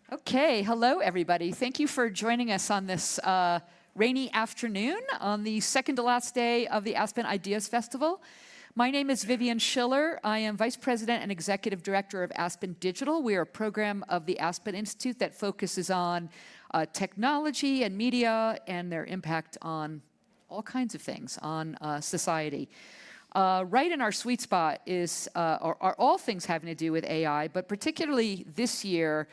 Okay, hello everybody. Thank you for joining us on this rainy afternoon on the second to last day of the Aspen Ideas Festival. My name is Vivian Schiller. I am Vice President and Executive Director of Aspen Digital. We are a program of the Aspen Institute that focuses on technology and media and their impact on all kinds of things on society. Right in our sweet spot are all things having to do with AI, but particularly this year,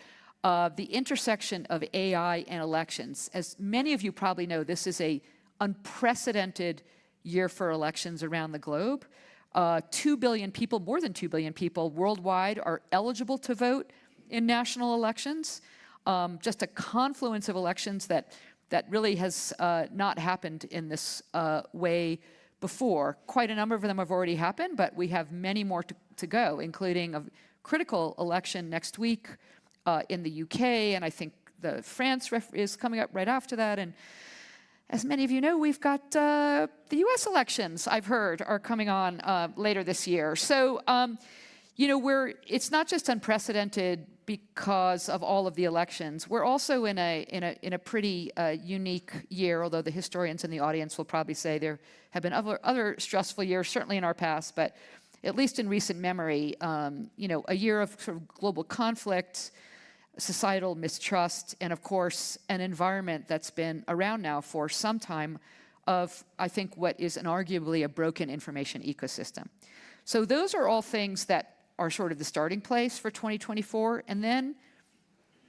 the intersection of AI and elections. As many of you probably know, this is an unprecedented year for elections around the globe. 2 billion people, more than 2 billion people worldwide are eligible to vote in national elections. Just a confluence of elections that really has not happened in this way before. Quite a number of them have already happened, but we have many more to go, including a critical election next week in the UK, and I think the France is coming up right after that. And as many of you know, we've got the US elections, I've heard, are coming on later this year. So, it's not just unprecedented because of all of the elections. We're also in a pretty unique year, although the historians in the audience will probably say there have been other stressful years, certainly in our past, but at least in recent memory, a year of sort of global conflict, societal mistrust, and of course, an environment that's been around now for some time of, I think, what is arguably a broken information ecosystem. So those are all things that are sort of the starting place for 2024, and then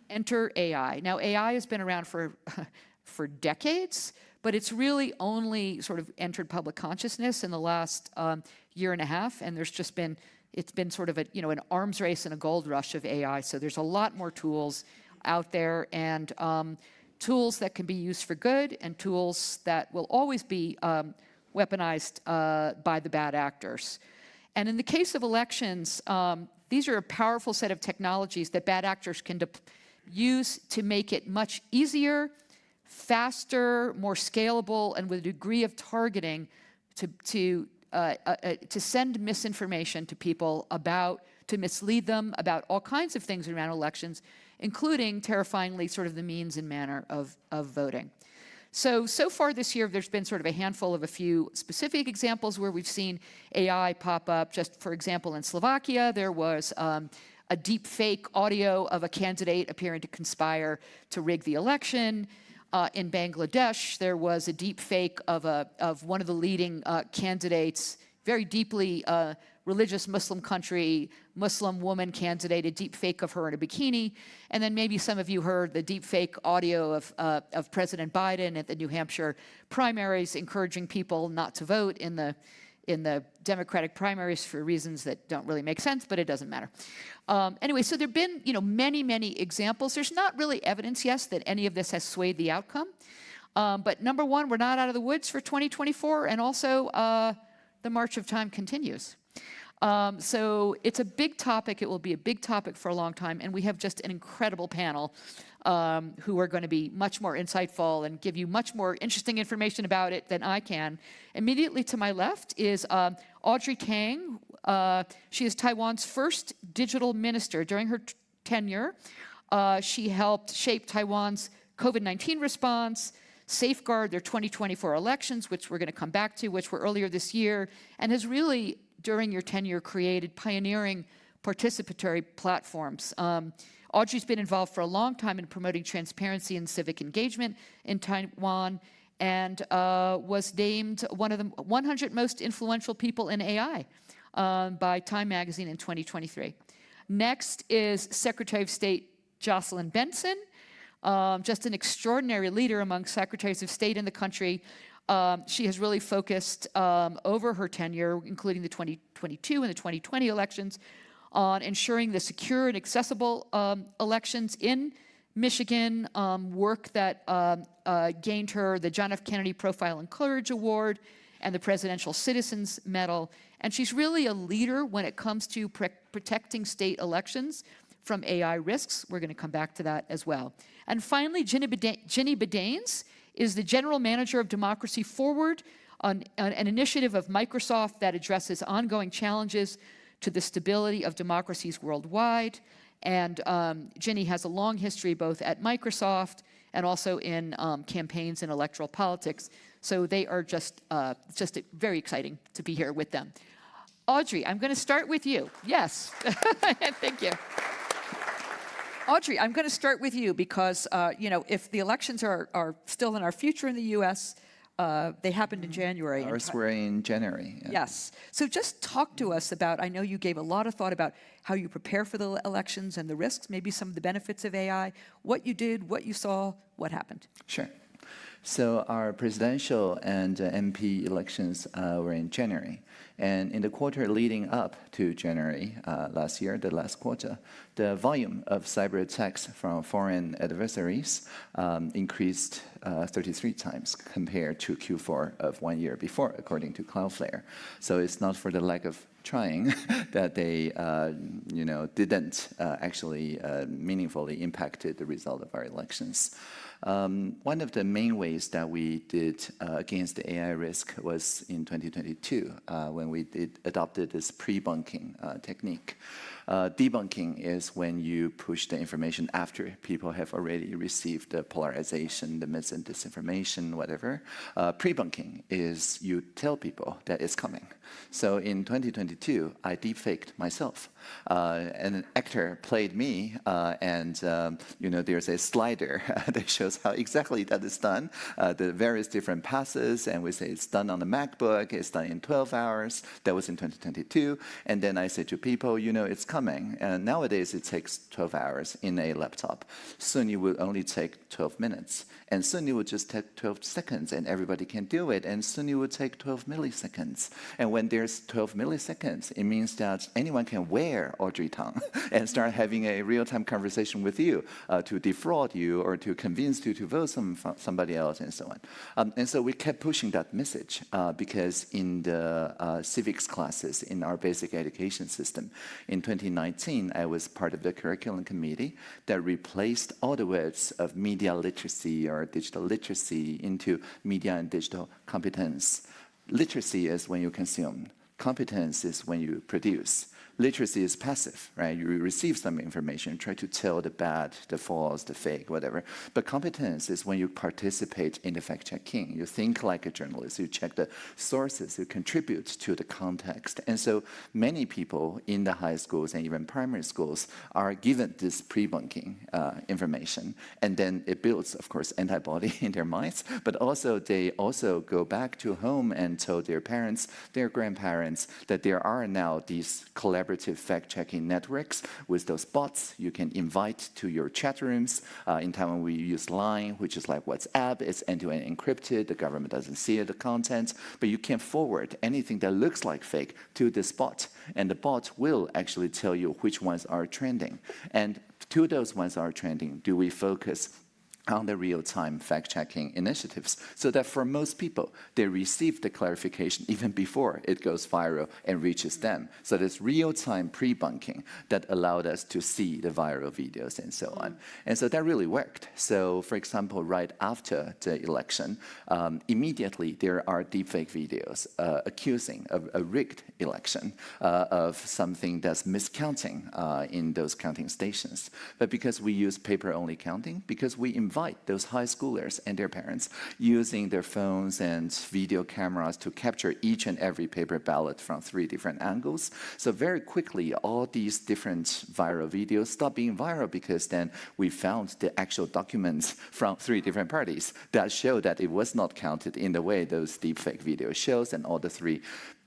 enter AI. Now, AI has been around for decades, but it's really only sort of entered public consciousness in the last year and a half, and it's been sort of an arms race and a gold rush of AI. So there's a lot more tools out there, and tools that can be used for good, and tools that will always be weaponized by the bad actors. And in the case of elections, these are a powerful set of technologies that bad actors can use to make it much easier, faster, more scalable, and with a degree of targeting to send misinformation to people to mislead them about all kinds of things around elections, including, terrifyingly, sort of the means and manner of voting. So far this year, there's been sort of a handful of a few specific examples where we've seen AI pop up. Just for example, in Slovakia, there was a deep fake audio of a candidate appearing to conspire to rig the election. In Bangladesh, there was a deep fake of one of the leading candidates, very deeply religious Muslim country, Muslim woman candidate, a deep fake of her in a bikini. And then maybe some of you heard the deep fake audio of President Biden at the New Hampshire primaries, encouraging people not to vote in the Democratic primaries for reasons that don't really make sense, but it doesn't matter. Anyway, so there have been many, many examples. There's not really evidence, yes, that any of this has swayed the outcome. But number one, we're not out of the woods for 2024, and also the march of time continues. So it's a big topic. It will be a big topic for a long time, and we have just an incredible panel who are going to be much more insightful and give you much more interesting information about it than I can. Immediately to my left is Audrey Tang. She is Taiwan's first digital minister. During her tenure, she helped shape Taiwan's COVID-19 response, safeguard their 2024 elections, which we're going to come back to, which were earlier this year, and has really, during your tenure, created pioneering participatory platforms. Audrey's been involved for a long time in promoting transparency and civic engagement in Taiwan, and was named one of the 100 most influential people in AI by Time Magazine in 2023. Next is Secretary of State Jocelyn Benson, just an extraordinary leader among secretaries of state in the country. She has really focused over her tenure, including the 2022 and the 2020 elections, on ensuring the secure and accessible elections in Michigan, work that gained her the John F. Kennedy Profile and Courage Award and the Presidential Citizens Medal. And she's really a leader when it comes to protecting state elections from AI risks. We're going to come back to that as well. And finally, Ginny Bedaines is the General Manager of Democracy Forward, an initiative of Microsoft that addresses ongoing challenges to the stability of democracies worldwide. And Ginny has a long history both at Microsoft and also in campaigns and electoral politics. So they are just very exciting to be here with them. Audrey, I'm going to start with you. Yes, thank you. Audrey, I'm going to start with you because, if the elections are still in our future in the U.S., they happened in January. Ours were in January. Yeah. Yes. So just talk to us about, I know you gave a lot of thought about how you prepare for the elections and the risks, maybe some of the benefits of AI, what you did, what you saw, what happened. Sure. So our presidential and MP elections were in January. And in the quarter leading up to January last year, the last quarter, the volume of cyber attacks from foreign adversaries increased 33 times compared to Q4 of 1 year before, according to Cloudflare. So it's not for the lack of trying that they didn't actually meaningfully impacted the result of our elections. One of the main ways that we did against the AI risk was in 2022 when we adopted this pre-bunking technique. Debunking is when you push the information after people have already received the polarization, the mis and disinformation, whatever. Pre-bunking is you tell people that it's coming. So in 2022, I deepfaked myself. An actor played me, and there's a slider that shows how exactly that is done, the various different passes, and we say it's done on the MacBook, it's done in 12 hours. That was in 2022. And then I said to people, it's coming. And nowadays, it takes 12 hours in a laptop. Soon it will only take 12 minutes. And soon it will just take 12 seconds, and everybody can do it. And soon it will take 12 milliseconds. And when there's 12 milliseconds, it means that anyone can wear Audrey Tang and start having a real-time conversation with you to defraud you or to convince you to vote somebody else and so on. And so we kept pushing that message because in the civics classes in our basic education system, in 2019, I was part of the curriculum committee that replaced all the words of media literacy or digital literacy into media and digital competence. Literacy is when you consume. Competence is when you produce. Literacy is passive, right? You receive some information, try to tell the bad, the false, the fake, whatever. But competence is when you participate in the fact-checking. You think like a journalist. You check the sources. You contribute to the context. And so many people in the high schools and even primary schools are given this pre-bunking information. And then it builds, of course, antibody in their minds. But also they also go back to home and tell their parents, their grandparents, that there are now these collaborative fact-checking networks with those bots you can invite to your chat rooms. In Taiwan, we use Line, which is like WhatsApp. It's end-to-end encrypted. The government doesn't see the content, but you can forward anything that looks like fake to this bot, and the bot will actually tell you which ones are trending. And to those ones are trending, do we focus on the real-time fact-checking initiatives so that for most people, they receive the clarification even before it goes viral and reaches them. So there's real-time pre-bunking that allowed us to see the viral videos and so on. And so that really worked. So for example, right after the election, immediately there are deepfake videos accusing a rigged election of something that's miscounting in those counting stations. But because we use paper-only counting, because we invite those high schoolers and their parents using their phones and video cameras to capture each and every paper ballot from 3 different angles. So very quickly, all these different viral videos stopped being viral because then we found the actual documents from 3 different parties that show that it was not counted in the way those deepfake videos shows, and all the 3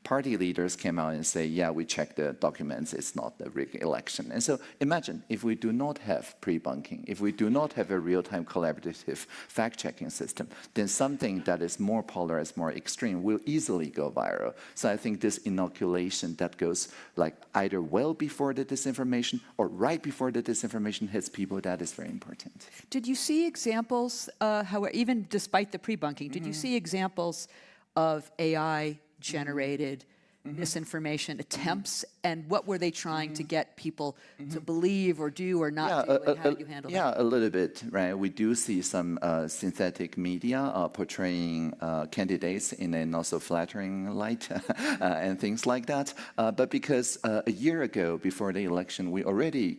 party leaders came out and say, yeah, we checked the documents, it's not the rigged election. And so imagine if we do not have pre-bunking, if we do not have a real-time collaborative fact-checking system, then something that is more polarized, more extreme will easily go viral. So I think this inoculation that goes like either well before the disinformation or right before the disinformation hits people, that is very important. Did you see examples, however, even despite the pre-bunking, did you see examples of AI generated misinformation attempts, and what were they trying to get people to believe or do or not do, and how did you handle that? Yeah, a little bit, right? We do see some synthetic media portraying candidates in a not so flattering light and things like that. But because a year ago, before the election, we already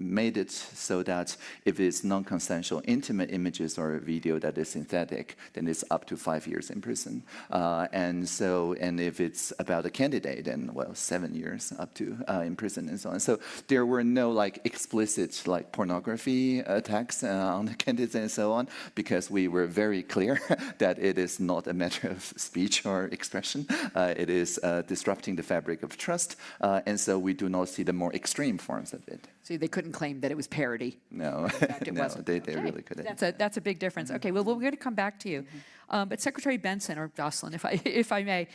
made it so that if it's non-consensual intimate images or video that is synthetic, then it's up to 5 years in prison. And if it's about a candidate, then, well, 7 years up to in prison and so on. So there were no like explicit like pornography attacks on the candidates and so on, because we were very clear that it is not a matter of speech or expression. It is disrupting the fabric of trust. And so we do not see the more extreme forms of it. So they couldn't claim that it was parody. No, In fact, it no, wasn't. they really couldn't. That's a big difference. Okay, well, we're going to come back to you. But Secretary Benson, or Jocelyn, if I may,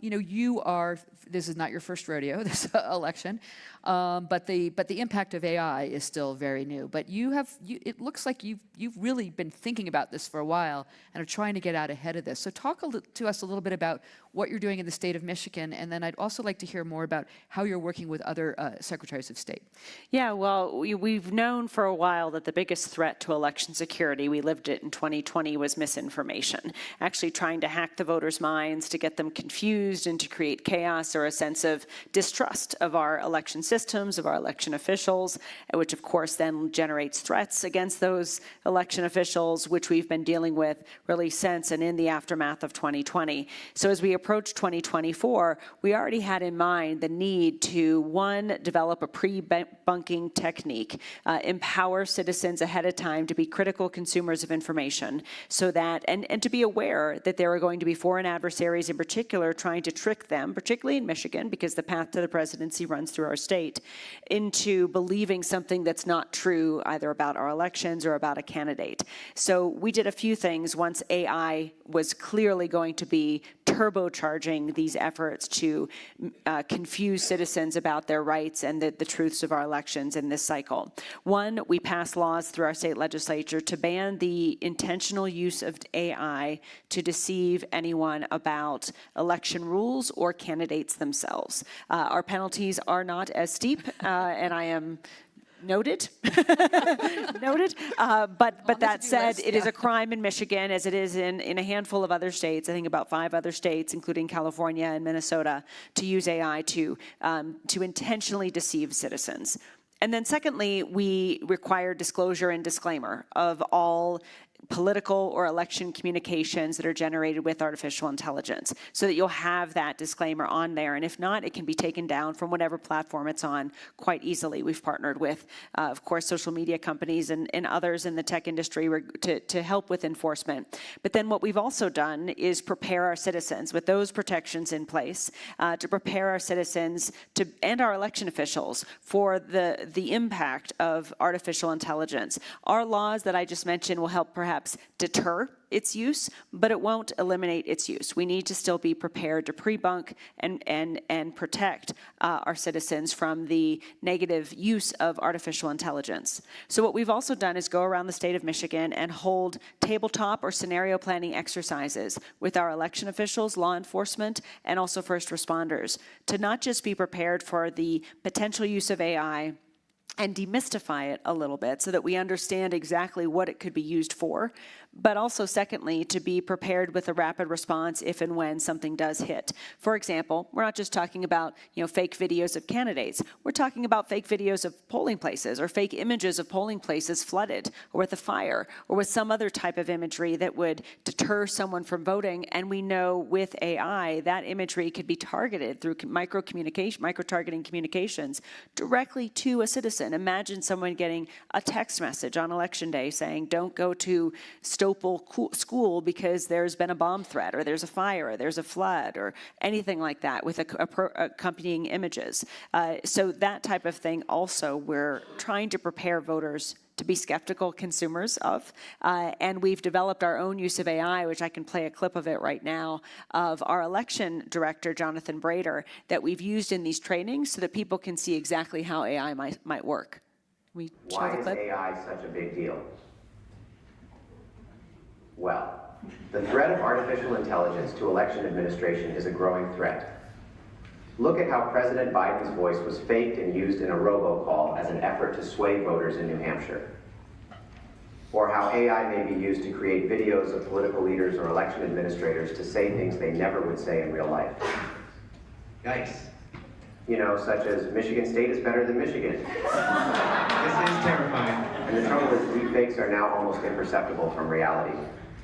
you are, this is not your first rodeo, this election, but the impact of AI is still very new. But it looks like you've really been thinking about this for a while and are trying to get out ahead of this. So talk to us a little bit about what you're doing in the state of Michigan, and then I'd also like to hear more about how you're working with other secretaries of state. Yeah, well, we've known for a while that the biggest threat to election security, we lived it in 2020, was misinformation. Actually trying to hack the voters' minds, to get them confused and to create chaos or a sense of distrust of our election systems, of our election officials, which of course then generates threats against those election officials, which we've been dealing with really since and in the aftermath of 2020. So as we approach 2024, we already had in mind the need to, one, develop a pre-bunking technique, empower citizens ahead of time to be critical consumers of information, so that, and to be aware that there are going to be foreign adversaries in particular trying to trick them, particularly in Michigan, because the path to the presidency runs through our state, into believing something that's not true, either about our elections or about a candidate. So we did a few things once AI was clearly going to be turbocharging these efforts to confuse citizens about their rights and the truths of our elections in this cycle. One, we passed laws through our state legislature to ban the intentional use of AI to deceive anyone about election rules or candidates themselves. Our penalties are not as steep, and I am noted. Noted. But that said, it is a crime in Michigan, as it is in a handful of other states, I think about 5 other states, including California and Minnesota, to use AI to intentionally deceive citizens. And then secondly, we require disclosure and disclaimer of all political or election communications that are generated with artificial intelligence, so that you'll have that disclaimer on there. And if not, it can be taken down from whatever platform it's on quite easily. We've partnered with, of course, social media companies and others in the tech industry to help with enforcement. But then what we've also done is prepare our citizens with those protections in place, to prepare our citizens and our election officials for the impact of artificial intelligence. Our laws that I just mentioned will help perhaps deter its use, but it won't eliminate its use. We need to still be prepared to pre-bunk and protect our citizens from the negative use of artificial intelligence. So what we've also done is go around the state of Michigan and hold tabletop or scenario planning exercises with our election officials, law enforcement, and also first responders, to not just be prepared for the potential use of AI and demystify it a little bit so that we understand exactly what it could be used for, but also secondly, to be prepared with a rapid response if and when something does hit. For example, we're not just talking about fake videos of candidates. We're talking about fake videos of polling places, or fake images of polling places flooded, or with a fire, or with some other type of imagery that would deter someone from voting. And we know with AI, that imagery could be targeted through micro-targeting communications directly to a citizen. Imagine someone getting a text message on election day saying, don't go to Stopel school because there's been a bomb threat, or there's a fire, or there's a flood, or anything like that, with accompanying images. So that type of thing also we're trying to prepare voters to be skeptical consumers of. And we've developed our own use of AI, which I can play a clip of it right now, of our election director, Jonathan Brader, that we've used in these trainings so that people can see exactly how AI might work. We show the clip? Why is AI such a big deal? Well, the threat of artificial intelligence to election administration is a growing threat. Look at how President Biden's voice was faked and used in a robocall as an effort to sway voters in New Hampshire. Or how AI may be used to create videos of political leaders or election administrators to say things they never would say in real life. Yikes. You know, such as Michigan State is better than Michigan. This is terrifying. And the trouble is deepfakes are now almost imperceptible from reality.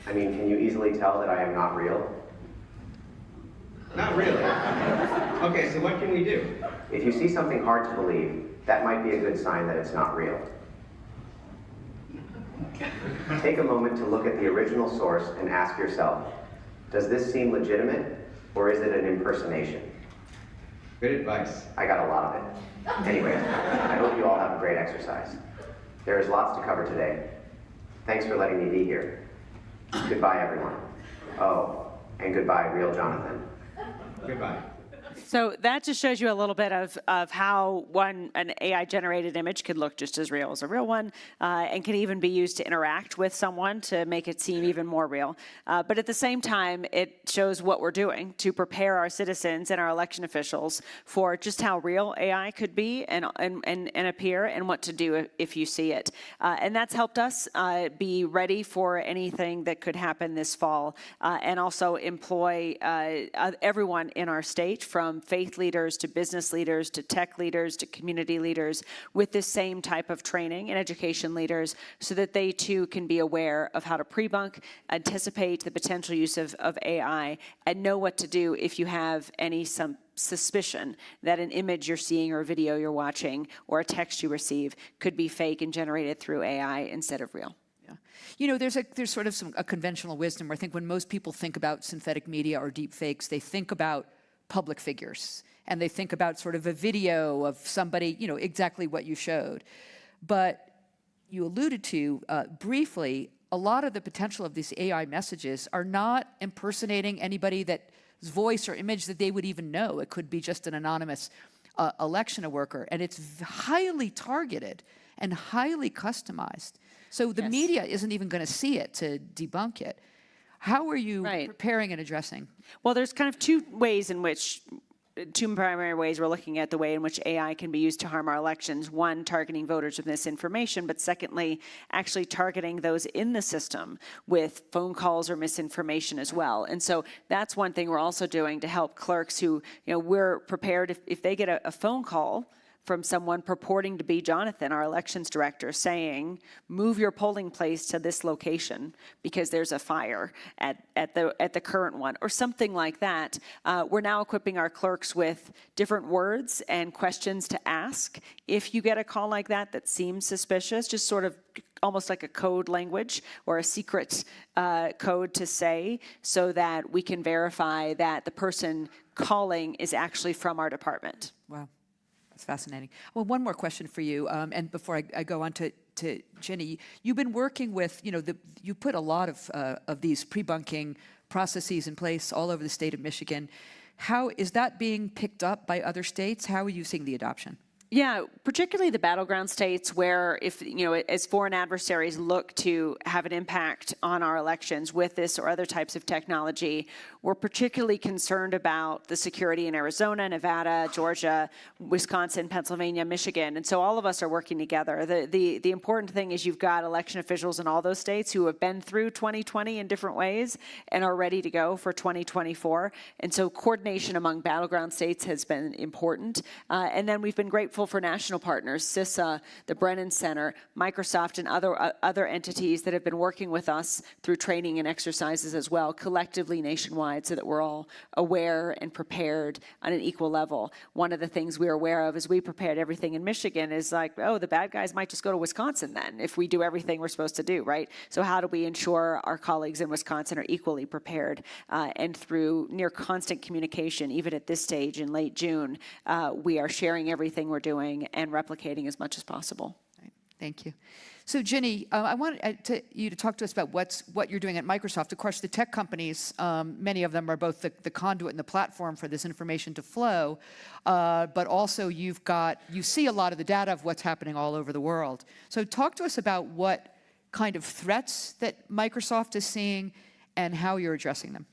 I mean, can you easily tell that I am not real? Not really. Okay, so what can we do? If you see something hard to believe, that might be a good sign that it's not real. Take a moment to look at the original source and ask yourself, does this seem legitimate or is it an impersonation? Good advice. I got a lot of it. Anyways, I hope you all have a great exercise. There is lots to cover today. Thanks for letting me be here. Goodbye, everyone. Oh, and goodbye, real Jonathan. Goodbye. So that just shows you a little bit of how an AI-generated image could look just as real as a real one, and can even be used to interact with someone to make it seem even more real. But at the same time, it shows what we're doing to prepare our citizens and our election officials for just how real AI could be and appear, and what to do if you see it. And that's helped us be ready for anything that could happen this fall, and also employ everyone in our state, from faith leaders to business leaders to tech leaders to community leaders, with this same type of training, and education leaders, so that they too can be aware of how to pre-bunk, anticipate the potential use of AI, and know what to do if you have some suspicion that an image you're seeing or a video you're watching or a text you receive could be fake and generated through AI instead of real. You know, there's sort of a conventional wisdom where I think when most people think about synthetic media or deep fakes, they think about public figures, and they think about sort of a video of somebody, you know, exactly what you showed. But you alluded to briefly, a lot of the potential of these AI messages are not impersonating anybody's voice or image that they would even know. It could be just an anonymous election worker, and it's highly targeted and highly customized. So the media isn't even going to see it to debunk it. How are you preparing and addressing? Well, there's kind of two primary ways we're looking at the way in which AI can be used to harm our elections. One, targeting voters with misinformation, but secondly, actually targeting those in the system with phone calls or misinformation as well. And so that's one thing we're also doing to help clerks who, you know, we're prepared if they get a phone call from someone purporting to be Jonathan, our elections director, saying, move your polling place to this location because there's a fire at the current one, or something like that. We're now equipping our clerks with different words and questions to ask if you get a call like that seems suspicious, just sort of almost like a code language or a secret code to say, so that we can verify that the person calling is actually from our department. Wow. That's fascinating. Well, one more question for you, and before I go on to Ginny, you've been working with, you know, you put a lot of these pre-bunking processes in place all over the state of Michigan. How is that being picked up by other states? How are you seeing the adoption? Yeah, particularly the battleground states where, if, you know, as foreign adversaries look to have an impact on our elections with this or other types of technology, we're particularly concerned about the security in Arizona, Nevada, Georgia, Wisconsin, Pennsylvania, Michigan. And so all of us are working together. The important thing is you've got election officials in all those states who have been through 2020 in different ways and are ready to go for 2024. And so coordination among battleground states has been important. And then we've been grateful for national partners, CISA, the Brennan Center, Microsoft, and other entities that have been working with us through training and exercises as well, collectively nationwide, so that we're all aware and prepared on an equal level. One of the things we're aware of as we prepared everything in Michigan is like, oh, the bad guys might just go to Wisconsin then if we do everything we're supposed to do, right? So how do we ensure our colleagues in Wisconsin are equally prepared? And through near constant communication, even at this stage in late June, we are sharing everything we're doing and replicating as much as possible. Right. Thank you. So, Ginny, I want you to talk to us about what you're doing at Microsoft. Of course, the tech companies, many of them are both the conduit and the platform for this information to flow, but also you see a lot of the data of what's happening all over the world. So talk to us about what kind of threats that Microsoft is seeing and how you're addressing them.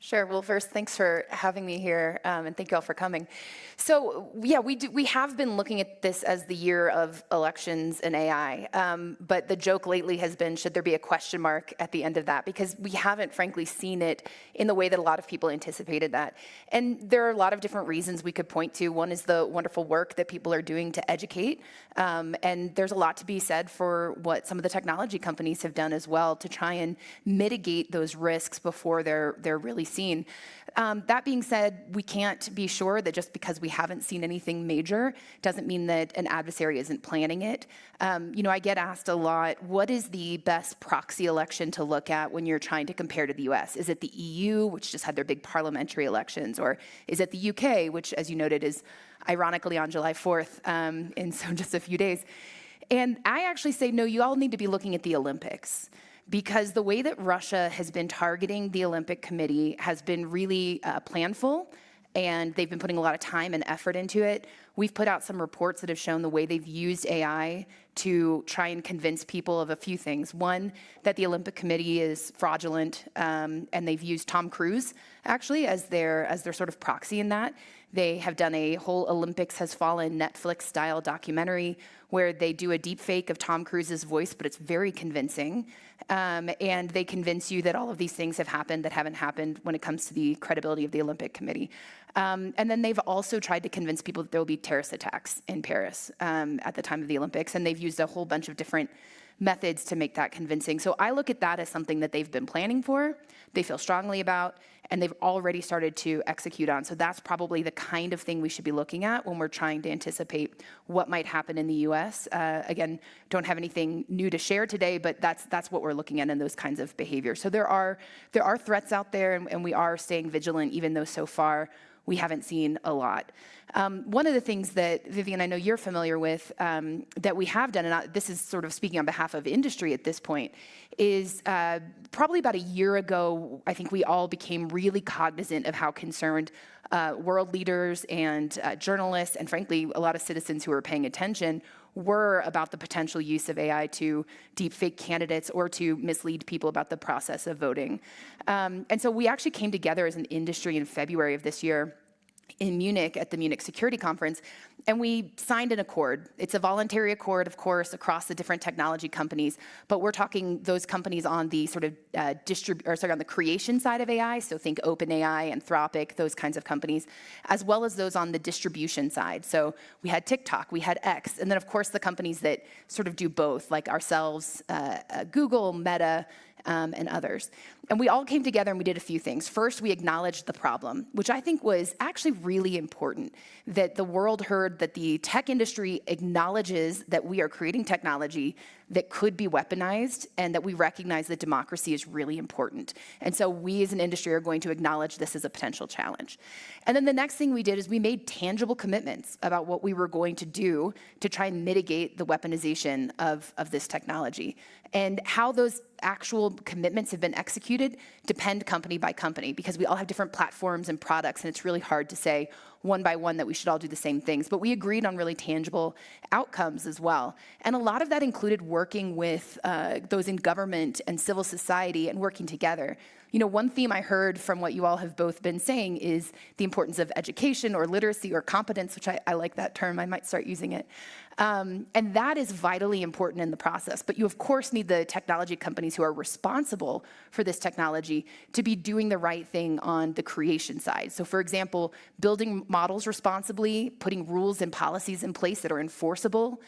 Sure. Well, first, thanks for having me here, and thank you all for coming. So, yeah, we have been looking at this as the year of elections and AI, but the joke lately has been, should there be a question mark at the end of that? Because we haven't, frankly, seen it in the way that a lot of people anticipated that. And there are a lot of different reasons we could point to. One is the wonderful work that people are doing to educate, and there's a lot to be said for what some of the technology companies have done as well to try and mitigate those risks before they're really seen. That being said, we can't be sure that just because we haven't seen anything major doesn't mean that an adversary isn't planning it. I get asked a lot, what is the best proxy election to look at when you're trying to compare to the US? Is it the EU, which just had their big parliamentary elections, or is it the UK, which, as you noted, is ironically on July 4th, in so just a few days? And I actually say, no, you all need to be looking at the Olympics. Because the way that Russia has been targeting the Olympic Committee has been really planful, and they've been putting a lot of time and effort into it. We've put out some reports that have shown the way they've used AI to try and convince people of a few things. One, that the Olympic Committee is fraudulent, and they've used Tom Cruise, actually, as their sort of proxy in that. They have done a whole Olympics Has Fallen Netflix-style documentary where they do a deep fake of Tom Cruise's voice, but it's very convincing. And they convince you that all of these things have happened that haven't happened when it comes to the credibility of the Olympic Committee. And then they've also tried to convince people that there will be terrorist attacks in Paris at the time of the Olympics, and they've used a whole bunch of different methods to make that convincing. So I look at that as something that they've been planning for, they feel strongly about, and they've already started to execute on. So that's probably the kind of thing we should be looking at when we're trying to anticipate what might happen in the US. Again, don't have anything new to share today, but that's what we're looking at in those kinds of behaviors. So there are threats out there, and we are staying vigilant, even though so far we haven't seen a lot. One of the things that, Vivian, I know you're familiar with, that we have done, and this is sort of speaking on behalf of industry at this point, is probably about a year ago, I think we all became really cognizant of how concerned world leaders and journalists, and frankly, a lot of citizens who are paying attention, were about the potential use of AI to deepfake candidates or to mislead people about the process of voting. And so we actually came together as an industry in February of this year in Munich at the Munich Security Conference, and we signed an accord. It's a voluntary accord, of course, across the different technology companies, but we're talking those companies on the sort of on the creation side of AI, so think OpenAI, Anthropic, those kinds of companies, as well as those on the distribution side. So we had TikTok, we had X, and then of course the companies that sort of do both, like ourselves, Google, Meta, and others. And we all came together and we did a few things. First, we acknowledged the problem, which I think was actually really important, that the world heard that the tech industry acknowledges that we are creating technology that could be weaponized, and that we recognize that democracy is really important. And so we as an industry are going to acknowledge this as a potential challenge. And then the next thing we did is we made tangible commitments about what we were going to do to try and mitigate the weaponization of this technology. And how those actual commitments have been executed depend company by company, because we all have different platforms and products, and it's really hard to say one by one that we should all do the same things. But we agreed on really tangible outcomes as well. And a lot of that included working with those in government and civil society and working together. You know, one theme I heard from what you all have both been saying is the importance of education or literacy or competence, which I like that term. I might start using it. And that is vitally important in the process. But you, of course, need the technology companies who are responsible for this technology to be doing the right thing on the creation side. So, for example, building models responsibly, putting rules and policies in place that are enforceable,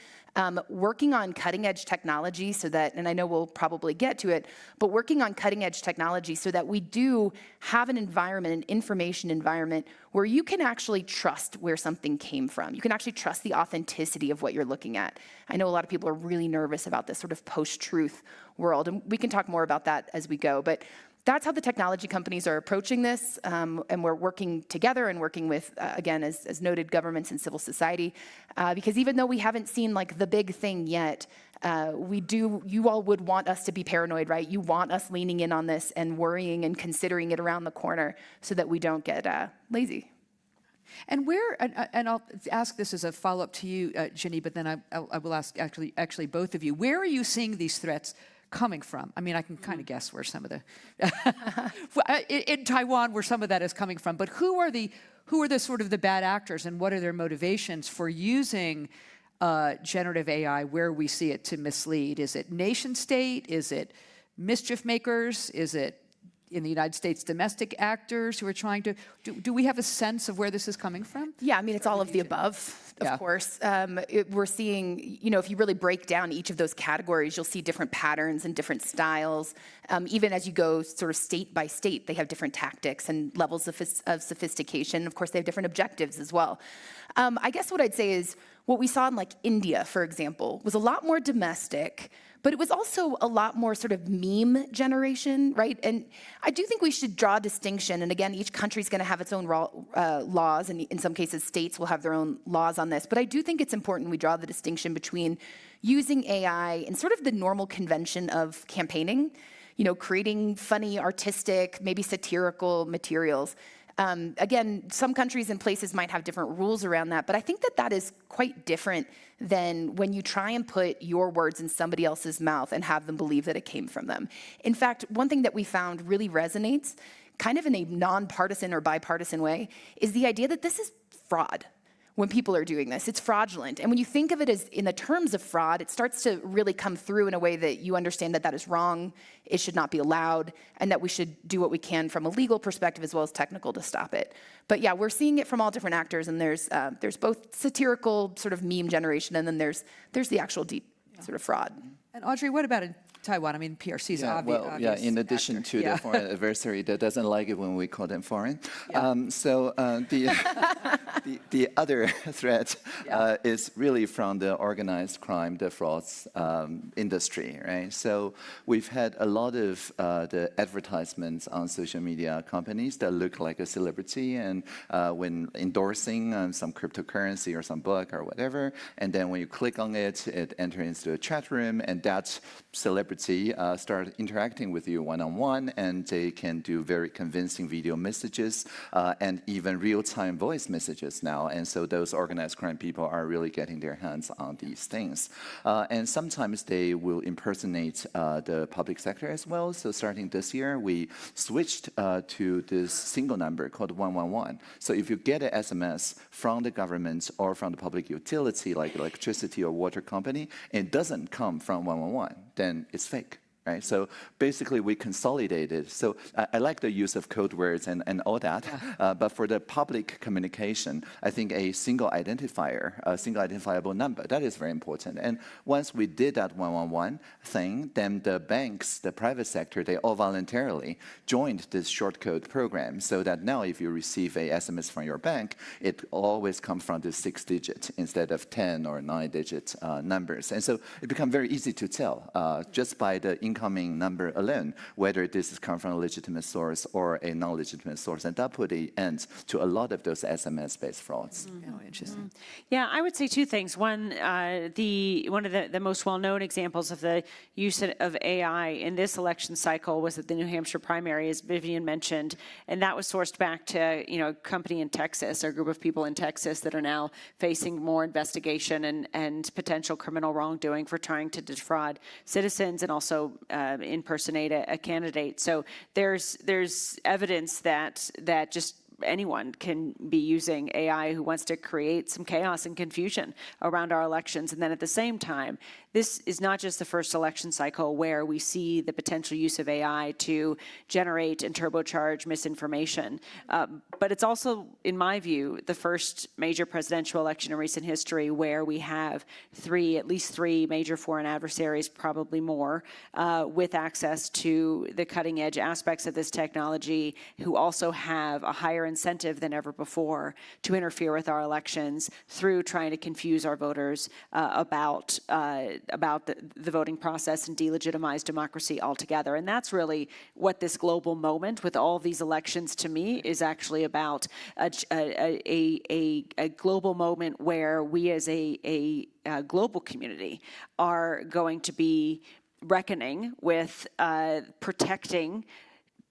working on cutting-edge technology so that, and I know we'll probably get to it, but working on cutting-edge technology so that we do have an environment, an information environment, where you can actually trust where something came from. You can actually trust the authenticity of what you're looking at. I know a lot of people are really nervous about this sort of post-truth world, and we can talk more about that as we go, but that's how the technology companies are approaching this, and we're working together and working with, again, as noted, governments and civil society, because even though we haven't seen like the big thing yet, you all would want us to be paranoid, right? You want us leaning in on this and worrying and considering it around the corner so that we don't get lazy. And and I'll ask this as a follow-up to you, Ginny, but then I will ask actually both of you. Where are you seeing these threats coming from. I mean, I can kind of guess where some of the in Taiwan where some of that is coming from. But who are the sort of the bad actors, and what are their motivations for using generative AI where we see it to mislead? Is it nation state? Is it mischief makers? Is it in the United States domestic actors who are trying to? Do we have a sense of where this is coming from? Yeah, I mean, it's all of the above. Of course. We're seeing, if you really break down each of those categories, you'll see different patterns and different styles. Even as you go sort of state by state, they have different tactics and levels of sophistication. Of course, they have different objectives as well. I guess what I'd say is what we saw in like India, for example, was a lot more domestic, but it was also a lot more sort of meme generation, right? And I do think we should draw a distinction. And again, each country's going to have its own laws, and in some cases, states will have their own laws on this. But I do think it's important we draw the distinction between using AI in sort of the normal convention of campaigning, creating funny, artistic, maybe satirical materials. Again, some countries and places might have different rules around that, but I think that is quite different than when you try and put your words in somebody else's mouth and have them believe that it came from them. In fact, one thing that we found really resonates, kind of in a nonpartisan or bipartisan way, is the idea that this is fraud. When people are doing this, it's fraudulent. And when you think of it as in the terms of fraud, it starts to really come through in a way that you understand that is wrong, it should not be allowed, and that we should do what we can from a legal perspective as well as technical to stop it. But yeah, we're seeing it from all different actors, and there's both satirical sort of meme generation, and then there's the actual deep sort of fraud. And Audrey, what about in Taiwan? I mean, PRC is obvious. In addition to the foreign adversary that doesn't like it when we call them foreign. The other threat is really from the organized crime, the frauds industry, right? So we've had a lot of the advertisements on social media companies that look like a celebrity, and when endorsing some cryptocurrency or some book or whatever, and then when you click on it, it enters into a chat room, and that celebrity start interacting with you one-on-one, and they can do very convincing video messages and even real-time voice messages now. And so those organized crime people are really getting their hands on these things. And sometimes they will impersonate the public sector as well. So starting this year, we switched to this single number called 111. So if you get an SMS from the government or from the public utility, like electricity or water company, it doesn't come from 111, then it's fake. Right? So basically, we consolidated. So I like the use of code words and all that, but for the public communication, I think a single identifier, a single identifiable number, that is very important. And once we did that 111 thing, then the banks, the private sector, they all voluntarily joined this short code program, so that now if you receive a SMS from your bank, it always comes from this 6-digit instead of 10 or 9-digit numbers. And so it becomes very easy to tell just by the incoming number alone, whether this is come from a legitimate source or a non-legitimate source, and that put an end to a lot of those SMS-based frauds. Oh, interesting. Yeah, I would say two things. One, one of the most well-known examples of the use of AI in this election cycle was at the New Hampshire primary, as Vivian mentioned, and that was sourced back to a company in Texas, or a group of people in Texas that are now facing more investigation and potential criminal wrongdoing for trying to defraud citizens and also impersonate a candidate. So there's evidence that just anyone can be using AI who wants to create some chaos and confusion around our elections. And then at the same time, this is not just the first election cycle where we see the potential use of AI to generate and turbocharge misinformation, but it's also, in my view, the first major presidential election in recent history where we have at least three major foreign adversaries, probably more, with access to the cutting edge aspects of this technology, who also have a higher incentive than ever before to interfere with our elections through trying to confuse our voters about the voting process and delegitimize democracy altogether. And that's really what this global moment with all these elections, to me, is actually about. A global moment where we as a global community are going to be reckoning with protecting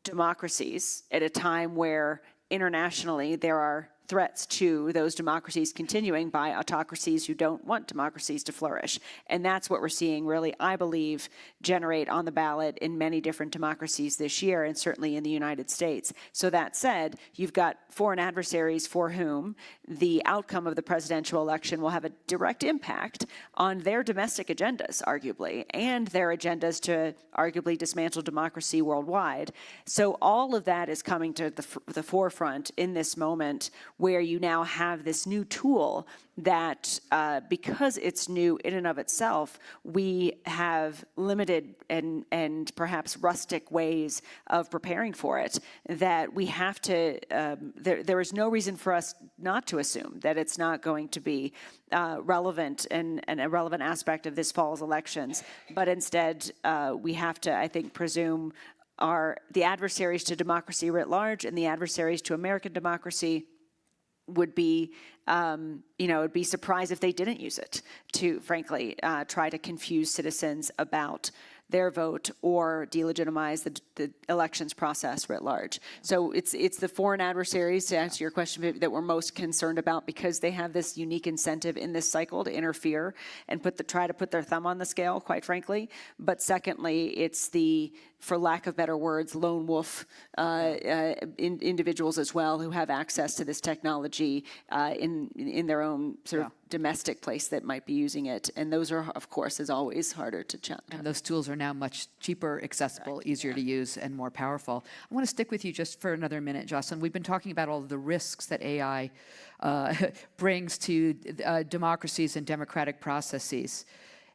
democracies at a time where internationally there are threats to those democracies continuing by autocracies who don't want democracies to flourish. And that's what we're seeing really, I believe, generate on the ballot in many different democracies this year, and certainly in the United States. So that said, you've got foreign adversaries for whom the outcome of the presidential election will have a direct impact on their domestic agendas, arguably, and their agendas to arguably dismantle democracy worldwide. So all of that is coming to the forefront in this moment, where you now have this new tool that, because it's new in and of itself, we have limited and perhaps rustic ways of preparing for it, that we have to, there is no reason for us not to assume that it's not going to be relevant and a relevant aspect of this fall's elections. But instead, we have to, I think, presume the adversaries to democracy writ large and the adversaries to American democracy would be, would be surprised if they didn't use it to, frankly, try to confuse citizens about their vote or delegitimize the elections process writ large. So it's the foreign adversaries, to answer your question, that we're most concerned about, because they have this unique incentive in this cycle to interfere and try to put their thumb on the scale, quite frankly. But secondly, it's the, for lack of better words, lone wolf individuals as well, who have access to this technology in their own sort of domestic place that might be using it. And those are, of course, as always, harder to check. And those tools are now much cheaper, accessible, easier to use, and more powerful. I want to stick with you just for another minute, Jocelyn. We've been talking about all of the risks that AI brings to democracies and democratic processes.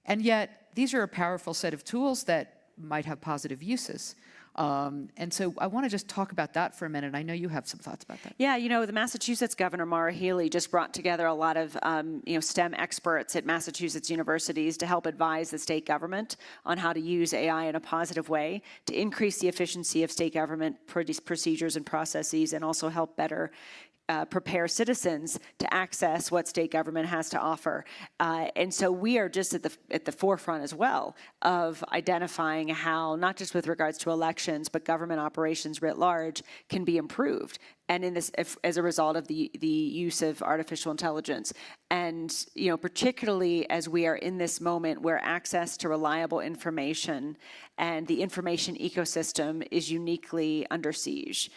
And yet, these are a powerful set of tools that might have positive uses. And so I want to just talk about that for a minute. I know you have some thoughts about that. Yeah, the Massachusetts Governor Maura Healey just brought together a lot of STEM experts at Massachusetts universities to help advise the state government on how to use AI in a positive way to increase the efficiency of state government procedures and processes, and also help better prepare citizens to access what state government has to offer. And so we are just at the forefront as well of identifying how, not just with regards to elections, but government operations writ large can be improved. And in this, as a result of the use of artificial intelligence. And, particularly as we are in this moment where access to reliable information and the information ecosystem is uniquely under siege.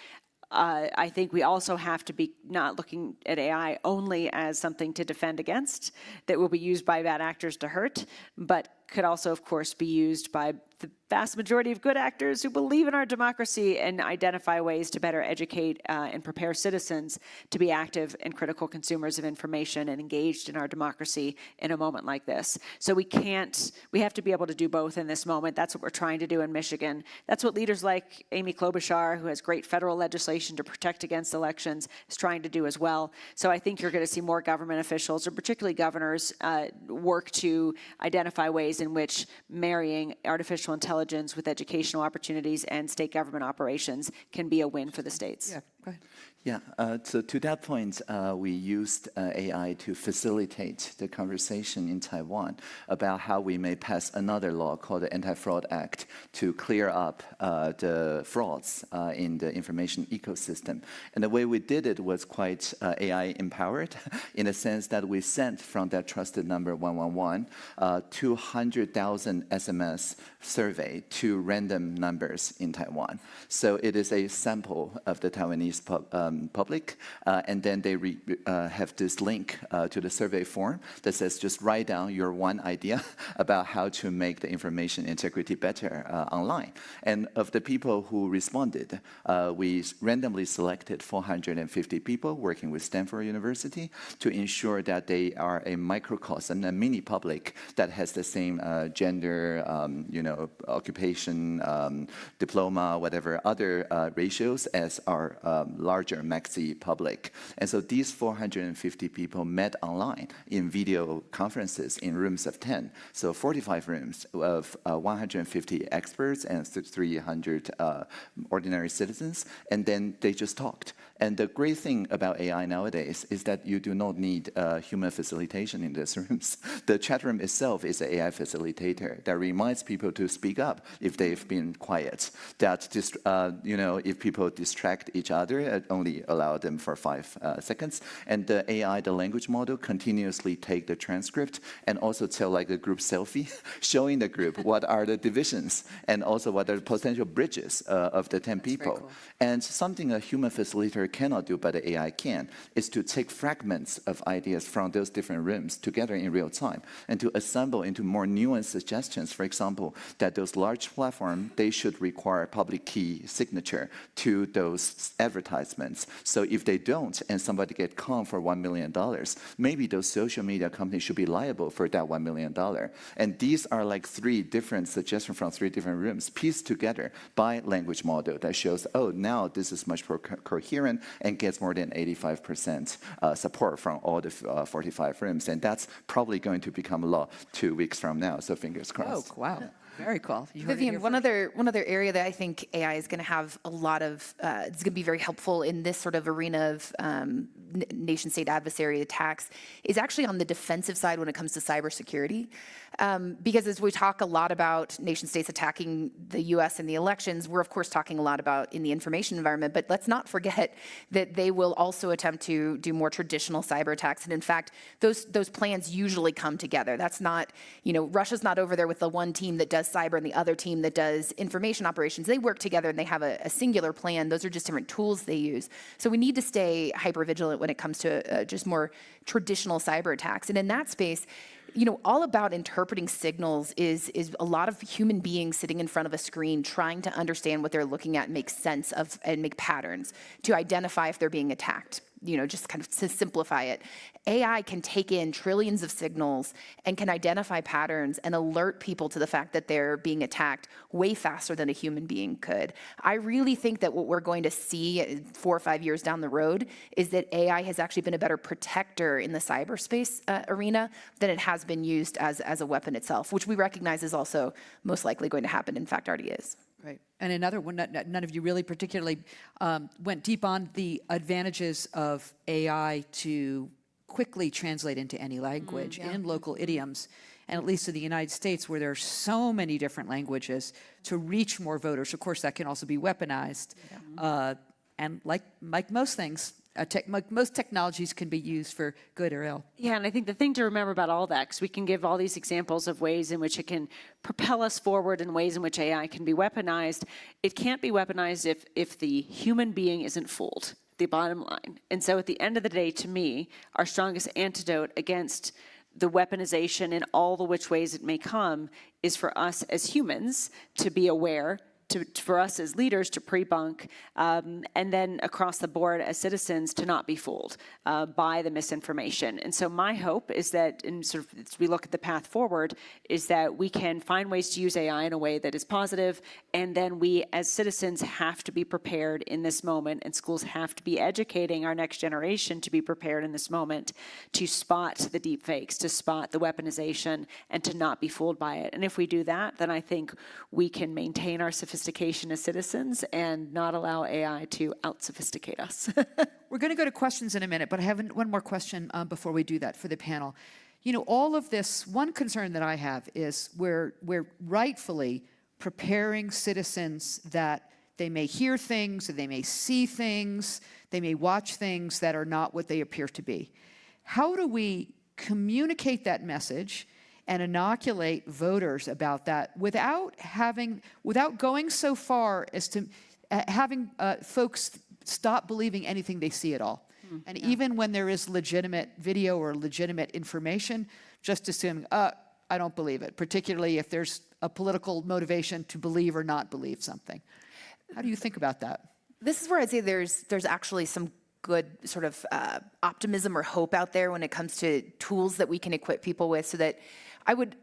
I think we also have to be not looking at AI only as something to defend against that will be used by bad actors to hurt, but could also, of course, be used by the vast majority of good actors who believe in our democracy and identify ways to better educate and prepare citizens to be active and critical consumers of information and engaged in our democracy in a moment like this. So we have to be able to do both in this moment. That's what we're trying to do in Michigan. That's what leaders like Amy Klobuchar, who has great federal legislation to protect against elections, is trying to do as well. So I think you're going to see more government officials, or particularly governors, work to identify ways in which marrying artificial intelligence with educational opportunities and state government operations can be a win for the states. Yeah, go ahead. Yeah, so to that point, we used AI to facilitate the conversation in Taiwan about how we may pass another law called the Anti-Fraud Act to clear up the frauds in the information ecosystem. And the way we did it was quite AI-empowered in the sense that we sent from that trusted number 111 200,000 SMS survey to random numbers in Taiwan. So it is a sample of the Taiwanese public, and then they have this link to the survey form that says just write down your one idea about how to make the information integrity better online. And of the people who responded, we randomly selected 450 people working with Stanford University to ensure that they are a microcosm, a mini public that has the same gender, occupation, diploma, whatever other ratios as our larger Maxi public. And so these 450 people met online in video conferences in rooms of 10. So 45 rooms of 150 experts and 300 ordinary citizens. And then they just talked. And the great thing about AI nowadays is that you do not need human facilitation in these rooms. The chat room itself is an AI facilitator that reminds people to speak up if they've been quiet. That if people distract each other, order, it only allowed them for 5 seconds. And the AI, the language model, continuously take the transcript and also tell like a group selfie, showing the group what are the divisions and also what are the potential bridges of the 10 people. cool. And something a human facilitator cannot do, but the AI can, is to take fragments of ideas from those different rooms together in real time and to assemble into more nuanced suggestions. For example, that those large platforms, they should require public key signature to those advertisements. So if they don't and somebody get conned for $1 million, maybe those social media companies should be liable for that $1 million. And these are like 3 different suggestions from 3 different rooms pieced together by language model that shows, oh, now this is much more coherent and gets more than 85% support from all the 45 rooms. And that's probably going to become law 2 weeks from now. So fingers crossed. Oh, wow. Very cool. You heard it Vivian, here one other area that I think AI is going to have a lot of, it's going to be very helpful in this sort of arena of nation-state adversary attacks is actually on the defensive side when it comes to cybersecurity. Because as we talk a lot about nation-states attacking the U.S. in the elections, we're of course talking a lot about in the information environment, but let's not forget that they will also attempt to do more traditional cyber attacks. And in fact, those plans usually come together. That's not, Russia's not over there with the one team that does cyber and the other team that does information operations. They work together and they have a singular plan. Those are just different tools they use. So we need to stay hyper-vigilant when it comes to just more traditional cyber attacks. And in that space, all about interpreting signals is a lot of human beings sitting in front of a screen trying to understand what they're looking at and make sense of and make patterns to identify if they're being attacked. Just kind of to simplify it. AI can take in trillions of signals and can identify patterns and alert people to the fact that they're being attacked way faster than a human being could. I really think that what we're going to see 4 or 5 years down the road is that AI has actually been a better protector in the cyberspace arena than it has been used as a weapon itself, which we recognize is also most likely going to happen, in fact already is. Right. And another one, none of you really particularly went deep on the advantages of AI to quickly translate into any language in local idioms. And at least in the United States, where there are so many different languages, to reach more voters. Of course, that can also be weaponized. And like most things, most technologies can be used for good or ill. Yeah, and I think the thing to remember about all that, because we can give all these examples of ways in which it can propel us forward and ways in which AI can be weaponized, it can't be weaponized if the human being isn't fooled, the bottom line. And so at the end of the day, to me, our strongest antidote against the weaponization in all the which ways it may come is for us as humans to be aware, for us as leaders to pre-bunk, and then across the board as citizens to not be fooled by the misinformation. And so my hope is that, as we look at the path forward, is that we can find ways to use AI in a way that is positive, and then we as citizens have to be prepared in this moment, and schools have to be educating our next generation to be prepared in this moment to spot the deep fakes, to spot the weaponization, and to not be fooled by it. And if we do that, then I think we can maintain our sophistication as citizens and not allow AI to out-sophisticate us. We're going to go to questions in a minute, but I have one more question before we do that for the panel. All of this, one concern that I have is we're rightfully preparing citizens that they may hear things, or they may see things, they may watch things that are not what they appear to be. How do we communicate that message and inoculate voters about that without going so far as to having folks stop believing anything they see at all? And even when there is legitimate video or legitimate information, just assuming, I don't believe it, particularly if there's a political motivation to believe or not believe something. How do you think about that? This is where I'd say there's actually some good sort of optimism or hope out there when it comes to tools that we can equip people with, so that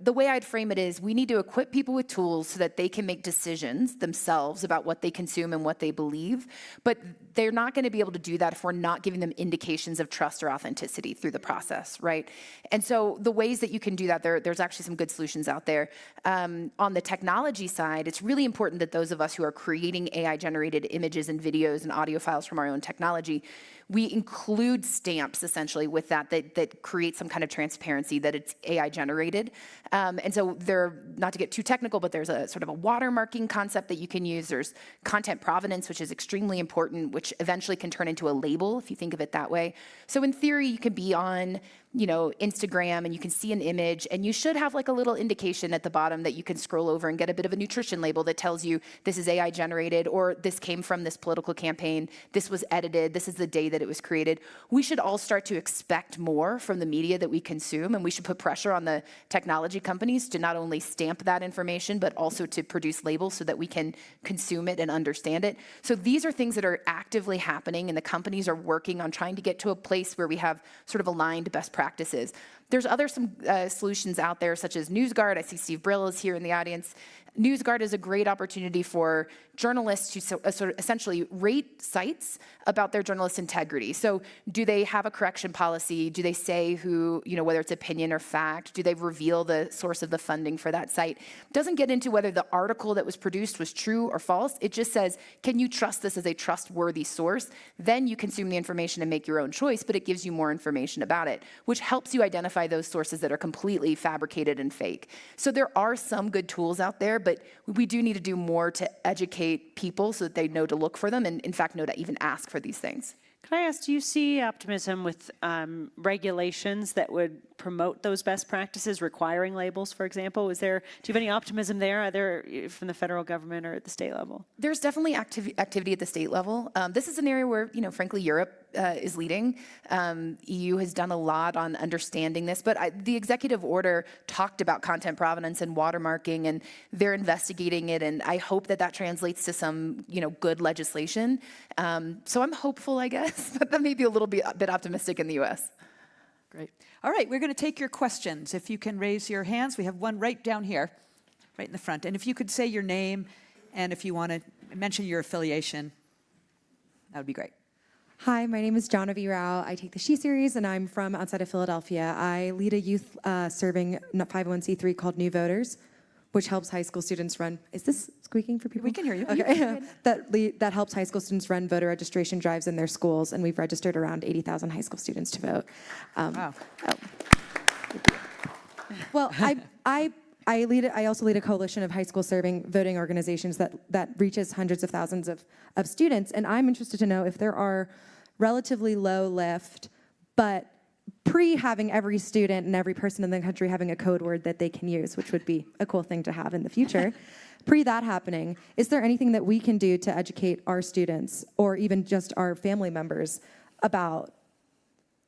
the way I'd frame it is we need to equip people with tools so that they can make decisions themselves about what they consume and what they believe, but they're not going to be able to do that if we're not giving them indications of trust or authenticity through the process, right? And so the ways that you can do that, there's actually some good solutions out there. On the technology side, it's really important that those of us who are creating AI-generated images and videos and audio files from our own technology, we include stamps essentially with that create some kind of transparency that it's AI generated. And so not to get too technical, but there's a sort of a watermarking concept that you can use. There's content provenance, which is extremely important, which eventually can turn into a label if you think of it that way. So in theory, you could be on Instagram and you can see an image and you should have like a little indication at the bottom that you can scroll over and get a bit of a nutrition label that tells you this is AI generated, or this came from this political campaign, this was edited, this is the day that it was created. We should all start to expect more from the media that we consume, and we should put pressure on the technology companies to not only stamp that information, but also to produce labels so that we can consume it and understand it. So these are things that are actively happening, and the companies are working on trying to get to a place where we have sort of aligned best practices. There's some solutions out there, such as NewsGuard. I see Steve Brill is here in the audience. NewsGuard is a great opportunity for journalists to sort of essentially rate sites about their journalist integrity. So do they have a correction policy? Do they say whether it's opinion or fact? Do they reveal the source of the funding for that site? It doesn't get into whether the article that was produced was true or false. It just says, can you trust this as a trustworthy source? Then you consume the information and make your own choice, but it gives you more information about it, which helps you identify those sources that are completely fabricated and fake. So there are some good tools out there, but we do need to do more to educate people so that they know to look for them and, in fact, know to even ask for these things. Can I ask, do you see optimism with regulations that would promote those best practices, requiring labels, for example? Do you have any optimism there, either from the federal government or at the state level? There's definitely activity at the state level. This is an area where, frankly, Europe is leading. EU has done a lot on understanding this, but the executive order talked about content provenance and watermarking, and they're investigating it, and I hope that translates to some, good legislation. So I'm hopeful, I guess, but that may be a little bit optimistic in the U.S. Great. All right, we're going to take your questions. If you can raise your hands, we have one right down here, right in the front. And if you could say your name and if you want to mention your affiliation, that would be great. Hi, my name is Janavi Rao. I take the She Series, and I'm from outside of Philadelphia. I lead a youth serving 501c3 called New Voters, which helps high school students run. Is this squeaking for people? We can hear you. Okay. That helps high school students run voter registration drives in their schools, and we've registered around 80,000 high school students to vote. Wow. Well, I also lead a coalition of high school serving voting organizations that reaches hundreds of thousands of students, and I'm interested to know if there are relatively low lift, but having every student and every person in the country having a code word that they can use, which would be a cool thing to have in the future. That happening, is there anything that we can do to educate our students or even just our family members about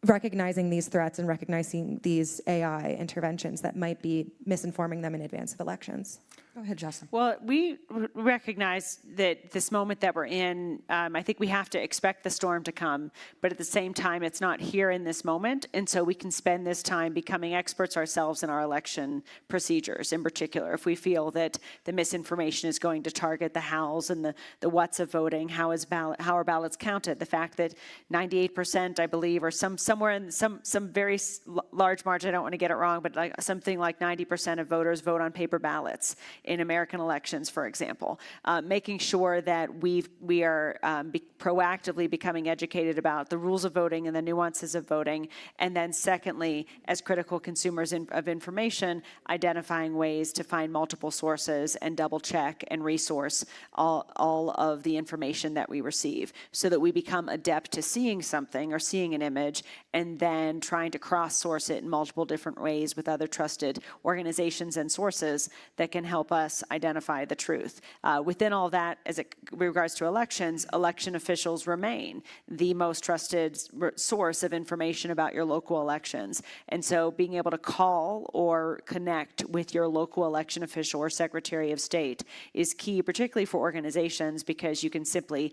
recognizing these threats and recognizing these AI interventions that might be misinforming them in advance of elections? Go ahead, Jocelyn. Well, we recognize that this moment that we're in, I think we have to expect the storm to come, but at the same time, it's not here in this moment, and so we can spend this time becoming experts ourselves in our election procedures. In particular, if we feel that the misinformation is going to target the hows and the whats of voting, how are ballots counted, the fact that 98%, I believe, or somewhere in some very large margin, I don't want to get it wrong, but like something like 90% of voters vote on paper ballots in American elections, for example, making sure that we are proactively becoming educated about the rules of voting and the nuances of voting, and then secondly, as critical consumers of information, identifying ways to find multiple sources and double check and resource all of the information that we receive, so that we become adept to seeing something or seeing an image and then trying to cross-source it in multiple different ways with other trusted organizations and sources that can help us identify the truth. Within all that, as it regards to elections, election officials remain the most trusted source of information about your local elections. And so being able to call or connect with your local election official or Secretary of State is key, particularly for organizations, because you can simply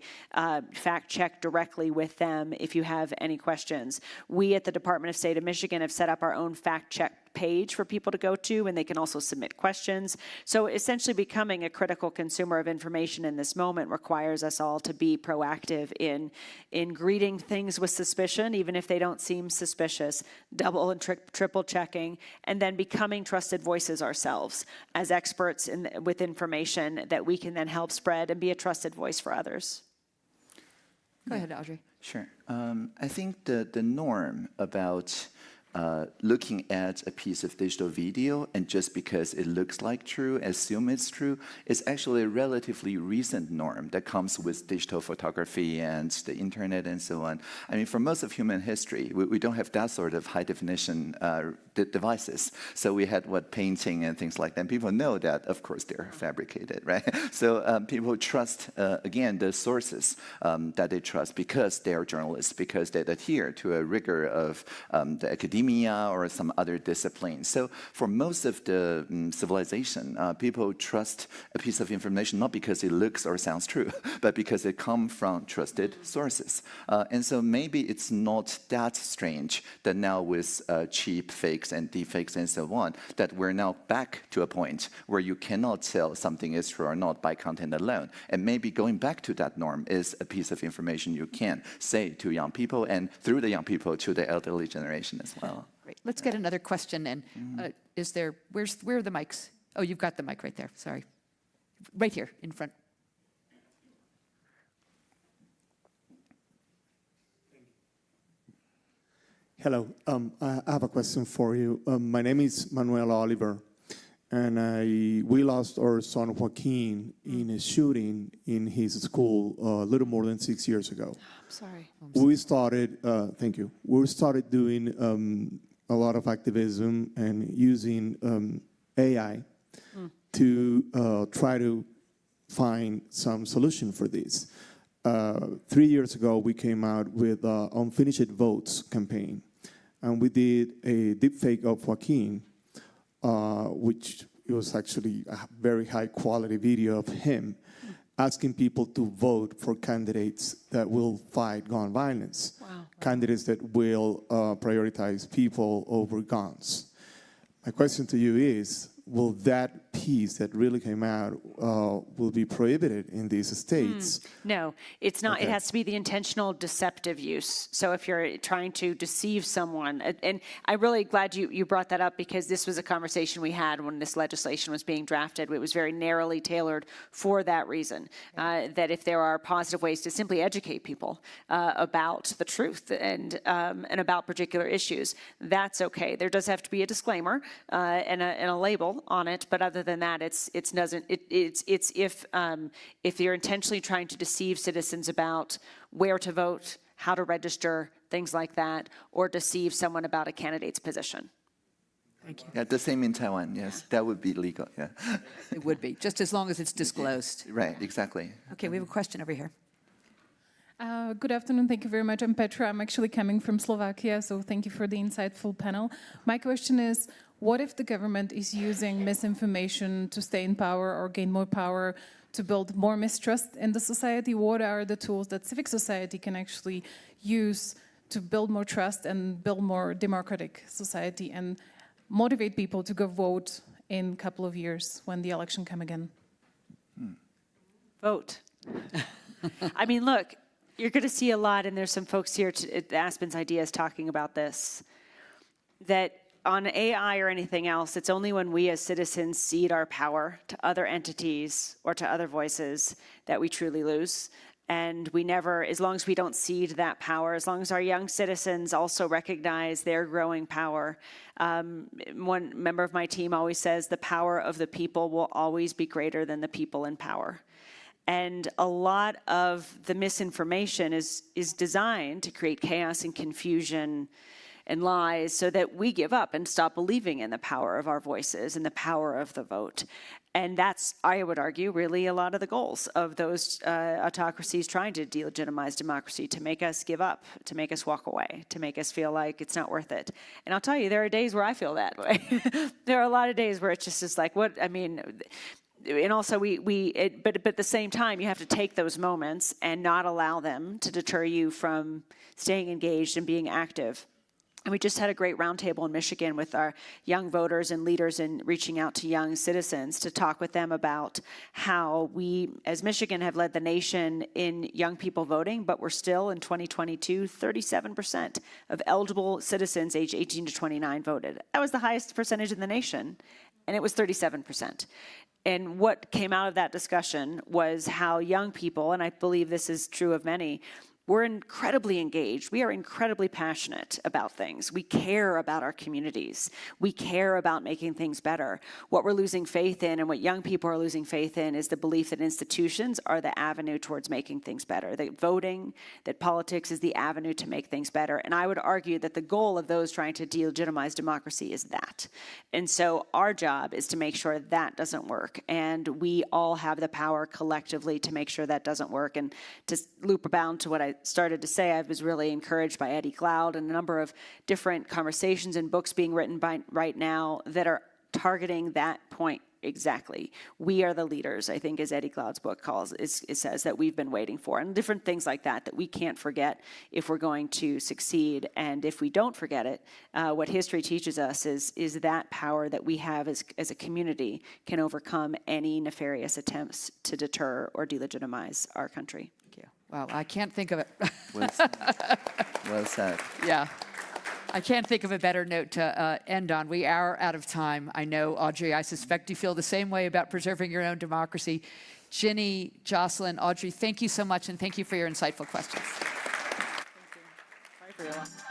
fact check directly with them if you have any questions. We at the Department of State of Michigan have set up our own fact check page for people to go to, and they can also submit questions. So essentially becoming a critical consumer of information in this moment requires us all to be proactive in greeting things with suspicion, even if they don't seem suspicious, double and triple checking, and then becoming trusted voices ourselves as experts with information that we can then help spread and be a trusted voice for others. Go ahead, Audrey. Sure. I think the norm about looking at a piece of digital video and just because it looks like true, assume it's true, is actually a relatively recent norm that comes with digital photography and the internet and so on. I mean, for most of human history, we don't have that sort of high definition devices. So we had painting and things like that. And people know that, of course, they're fabricated, right? So people trust, again, the sources that they trust because they are journalists, because they adhere to a rigor of the academia or some other discipline. So for most of the civilization, people trust a piece of information not because it looks or sounds true, but because it comes from trusted sources. And so maybe it's not that strange that now with cheap fakes and deepfakes and so on, that we're now back to a point where you cannot tell something is true or not by content alone. And maybe going back to that norm is a piece of information you can say to young people and through the young people to the elderly generation as well. Great. Let's get another question. And where are the mics? Oh, you've got the mic right there. Sorry. Right here in front. Hello, I have a question for you. My name is Manuel Oliver, and we lost our son Joaquin in a shooting in his school a little more than 6 years ago. I'm sorry. We started, thank you. We started doing a lot of activism and using AI to try to find some solution for this. 3 years ago, we came out with Unfinished Votes campaign. And we did a deepfake of Joaquin, which was actually a very high quality video of him asking people to vote for candidates that will fight gun violence, candidates that will prioritize people over guns. My question to you is, will that piece that really came out will be prohibited in these states? No, it's not. Okay. It has to be the intentional deceptive use. So if you're trying to deceive someone, and I'm really glad you brought that up because this was a conversation we had when this legislation was being drafted. It was very narrowly tailored for that reason, that if there are positive ways to simply educate people about the truth and about particular issues, that's okay. There does have to be a disclaimer and a label on it, but other than that, it's if you're intentionally trying to deceive citizens about where to vote, how to register, things like that, or deceive someone about a candidate's position. Thank you. Yeah, the same in Taiwan, yes. That would be legal, yeah. It would be, just as long as it's disclosed. Right, exactly. Okay, we have a question over here. Good afternoon. Thank you very much. I'm Petra. I'm actually coming from Slovakia, so thank you for the insightful panel. My question is, what if the government is using misinformation to stay in power or gain more power to build more mistrust in the society? What are the tools that civic society can actually use to build more trust and build more democratic society and motivate people to go vote in a couple of years when the election come again? Vote. I mean, look, you're going to see a lot, and there's some folks here at Aspen's Ideas talking about this, that on AI or anything else, it's only when we as citizens cede our power to other entities or to other voices that we truly lose. And we never, as long as we don't cede that power, as long as our young citizens also recognize their growing power. One member of my team always says the power of the people will always be greater than the people in power. And a lot of the misinformation is designed to create chaos and confusion and lies so that we give up and stop believing in the power of our voices and the power of the vote. And that's, I would argue, really a lot of the goals of those autocracies trying to delegitimize democracy, to make us give up, to make us walk away, to make us feel like it's not worth it. And I'll tell you, there are days where I feel that way. There are a lot of days where it's just like, what, I mean, and also but at the same time, you have to take those moments and not allow them to deter you from staying engaged and being active. And we just had a great roundtable in Michigan with our young voters and leaders and reaching out to young citizens to talk with them about how we, as Michigan, have led the nation in young people voting, but we're still in 2022, 37% of eligible citizens age 18 to 29 voted. That was the highest percentage in the nation, and it was 37%. And what came out of that discussion was how young people, and I believe this is true of many, we're incredibly engaged. We are incredibly passionate about things. We care about our communities. We care about making things better. What we're losing faith in and what young people are losing faith in is the belief that institutions are the avenue towards making things better, that voting, that politics is the avenue to make things better. And I would argue that the goal of those trying to delegitimize democracy is that. And so our job is to make sure that doesn't work. And we all have the power collectively to make sure that doesn't work. And to loop around to what I started to say, I was really encouraged by Eddie Cloud and a number of different conversations and books being written right now that are targeting that point exactly. We are the leaders, I think, as Eddie Cloud's book it says, that we've been waiting for, and different things like that we can't forget if we're going to succeed. And if we don't forget it, what history teaches us is that power that we have as a community can overcome any nefarious attempts to deter or delegitimize our country. Thank you. Wow, I can't think of it. Well said. Well said. Yeah. I can't think of a better note to end on. We are out of time. I know, Audrey, I suspect you feel the same way about preserving your own democracy. Ginny, Jocelyn, Audrey, thank you so much, and thank you for your insightful questions. Thank you. Bye, Briella.